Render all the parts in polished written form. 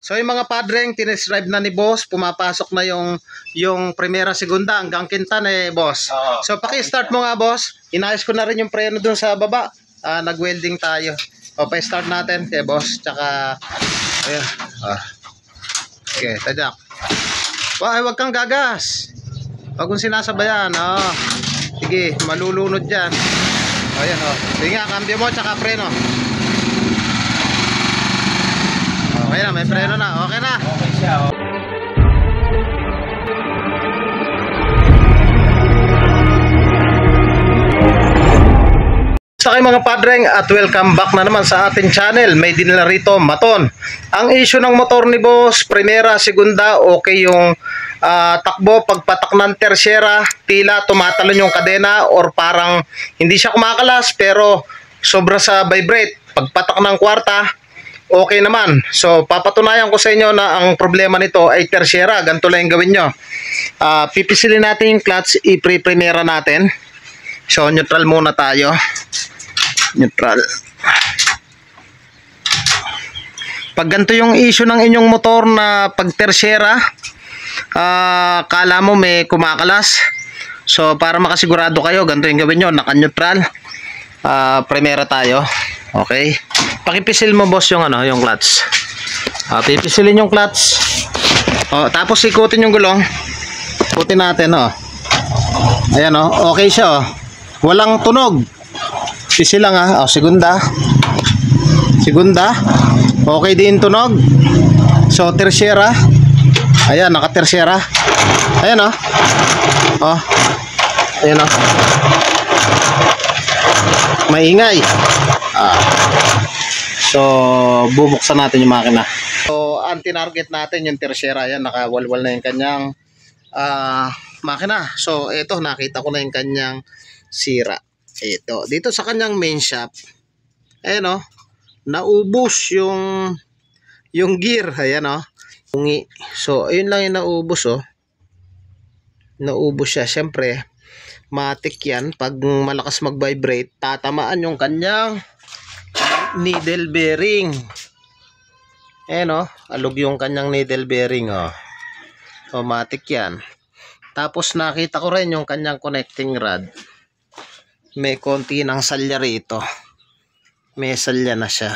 So yung mga padreng, tinescribe na ni boss, pumapasok na yung primera, segunda hanggang quinta na boss. So paki-start mo nga boss, inayos ko na rin yung preno dun sa baba. Nag-welding tayo. O pa-start natin kay boss, tsaka ayan. Okay, tadyak. Wag kang gagas. Wag kong sinasabayan. Sige, malulunod dyan. Ayan sige nga, cambio mo tsaka preno. Okay na, may preno na. Okay na. Okay siya. Sa kayo mga padreng at welcome back na naman sa ating channel. May dinala rito maton. Ang issue ng motor ni boss, primera, segunda, okay yung takbo. Pagpatak ng tersyera, tila tumatalon yung kadena or parang hindi siya kumakalas pero sobra sa vibrate. Pagpatak ng kwarta, okay naman. So papatunayan ko sa inyo na ang problema nito ay tersyera. Ganito lang yung gawin nyo. Pipisilin natin yung clutch, i-pre-primera natin. So neutral muna tayo. Neutral. Pag ganito yung issue ng inyong motor na pag tersyera, kala mo may kumakalas. So para makasigurado kayo, ganito yung gawin nyo, naka-neutral. Primera tayo. Okay. Pakipisil mo boss yung yung clutch. Pipisilin yung clutch. Tapos ikutin yung gulong. Ikutin natin Ayan okay siya Walang tunog. Pisil lang segunda. Segunda. Okay din tunog. So tersyera. Ayan, naka-tersyera. Ayan Ayan maingay. So bubuksan natin yung makina. So anti-target natin yung tersyera. Ayan, nakawalwal na yung kanyang makina. So ito, nakita ko na yung kanyang sira. Ito, dito sa kanyang main shaft. Ayan naubos yung gear. Ayan So ayun lang yung naubos Naubos siya. Siyempre matik yan. Pag malakas mag-vibrate, tatamaan yung kanyang needle bearing. Ayan alog yung kanyang needle bearing So matik yan. Tapos nakita ko rin yung kanyang connecting rod. May konti ng salya rito. May salya na siya.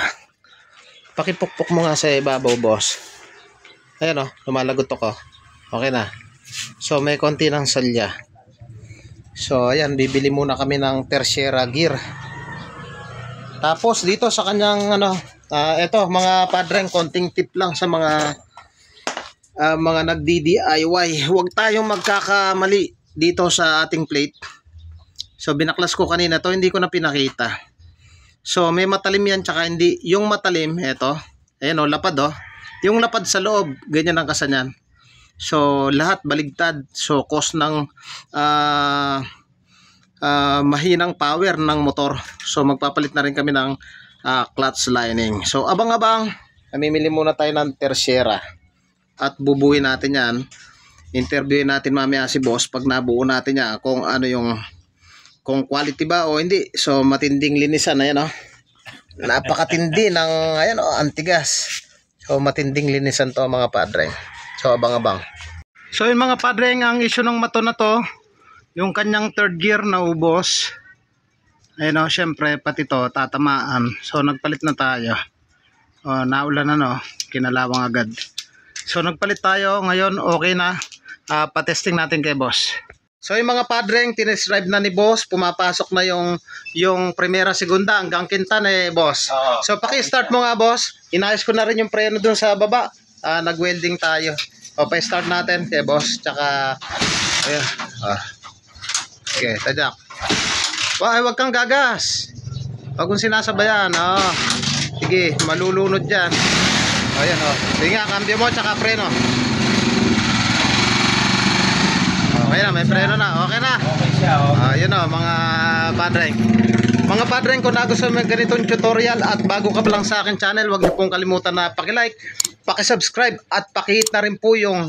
Pakipukpok mo nga sa ibabaw boss. Ayan lumalagot ako. Okay na. So may konti ng salya. So ayan, bibili muna kami ng tersyera gear. Tapos dito sa kanyang eto mga padreng, konting tip lang sa mga nagdi-DIY. Huwag tayong magkakamali dito sa ating plate. So binaklas ko kanina to, hindi ko na pinakita. So may matalim yan tsaka hindi. Yung matalim, eto. Ayan lapad Yung lapad sa loob, ganyan ang kasanyan. So lahat baligtad. So cause ng mahinang power ng motor. So magpapalit na rin kami ng clutch lining. So abang-abang, namimili muna tayo ng tersyera. At bubuin natin yan. Interviewin natin mamaya si boss pag nabuo natin yan kung kung quality ba o hindi. So matinding linisan. Ayan napakatindi ng antigas. So matinding linisan to mga padreng. So abang-abang. So yun mga padreng, ang issue ng motor na to, yung kanyang third gear naubos. Ayan syempre pati to tatamaan. So nagpalit na tayo. Naulan kinalawang agad. So nagpalit tayo ngayon, okay na. Pa-testing natin kay boss. So yung mga padreng, tinescribe na ni boss, pumapasok na yung primera, segunda hanggang quinta na boss. So paki-start mo nga boss. Inayos ko na rin yung preno dun sa baba. Nag-welding tayo. Pa-start natin kay boss. Tsaka ayan. Okay, tadyak. Wag kang gagas. Wag kong sinasabayan. Sige, malulunod dyan. Ayan sige nga, cambio mo tsaka preno. Okay na, may preno na. Okay na. Okay siya Yun mga padreng. Mga padreng, kung nagustuhan mo ganitong tutorial at bago ka pa lang sa akin channel, huwag niyo pong kalimutan na paki-like, paki-subscribe at paki-hit na rin po yung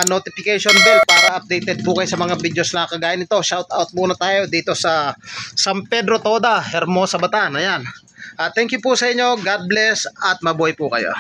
notification bell para updated po kayo sa mga videos na kagaya nito. Shout out muna tayo dito sa San Pedro Toda, Hermosa, Bataan. Ayan. Thank you po sa inyo. God bless at mabuhay po kayo.